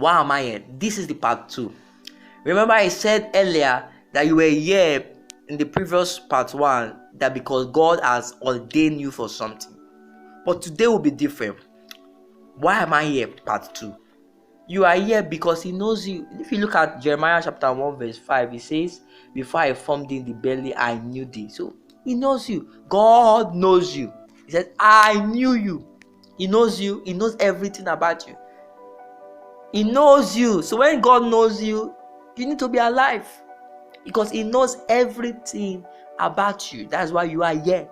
Why am I here? This is the part 2. Remember I said earlier that you were here in the previous part 1 that because God has ordained you for something. But today will be different. Why am I here? Part 2. You are here because he knows you. If you look at Jeremiah chapter 1 verse 5, it says, before I formed in the belly, I knew thee. So he knows you. God knows you. He said, I knew you. He knows you. He knows everything about you. He knows you. So when God knows you, you need to be alive. Because he knows everything about you. That's why you are here.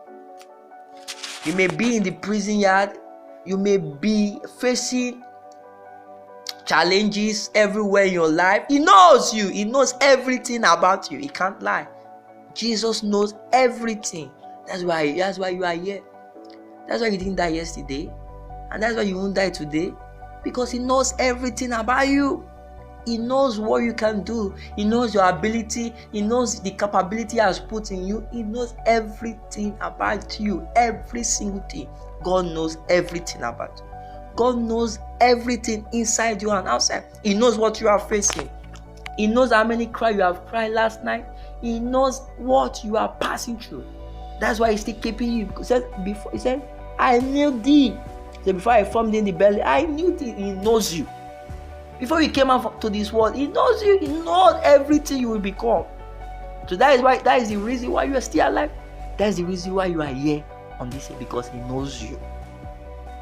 You may be in the prison yard. You may be facing challenges everywhere in your life. He knows you. He knows everything about you. He can't lie. Jesus knows everything. That's why you are here. That's why you didn't die yesterday. And that's why you won't die today. Because he knows everything about you. He knows what you can do. He knows your ability. He knows the capability he has put in you. He knows everything about you. Every single thing. God knows everything about you. God knows everything inside you and outside. He knows what you are facing. He knows how many cries you have cried last night. He knows what you are passing through. That's why he's still keeping you. Because he said, I knew thee. So before I formed in the belly, I knew thee. He knows you. Before you came out to this world, he knows you. He knows everything you will become. So that is the reason why you are still alive. That is the reason why you are here on this day, because he knows you.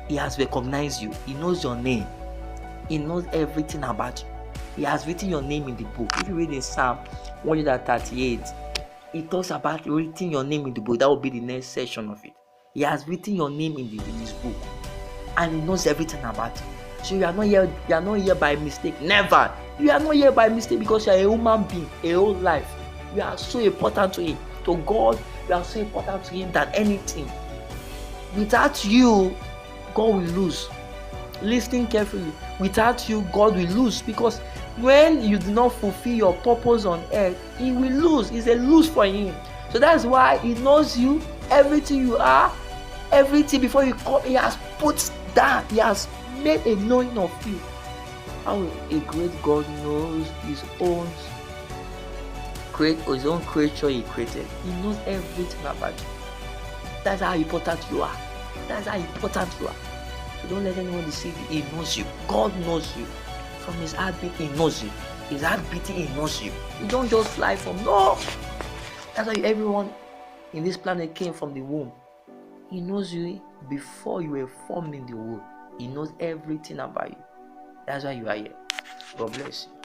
He has recognized you. He knows your name. He knows everything about you. He has written your name in the book. If you read in Psalm 138, it talks about writing your name in the book. That will be the next section of it. He has written your name in his book. And he knows everything about you. So you are not here. You are not here by mistake. Never. You are not here by mistake because you are a human being, a whole life. You are so important to him. To God, you are so important to him than anything. Without you, God will lose. Listen carefully. Without you, God will lose, because when you do not fulfill your purpose on earth, he will lose. It's a lose for him. So that's why he knows you, everything you are, everything before you come. He has put that. He has made a knowing of you. How a great God knows his own creature he created. He knows everything about you. That's how important you are. That's how important you are. So don't let anyone deceive you. He knows you. God knows you. From his heartbeat, he knows you. His heartbeat, he knows you. You don't just fly from no. That's why everyone in this planet came from the womb. He knows you before you were formed in the womb. He knows everything about you. That's why you are here. God bless you.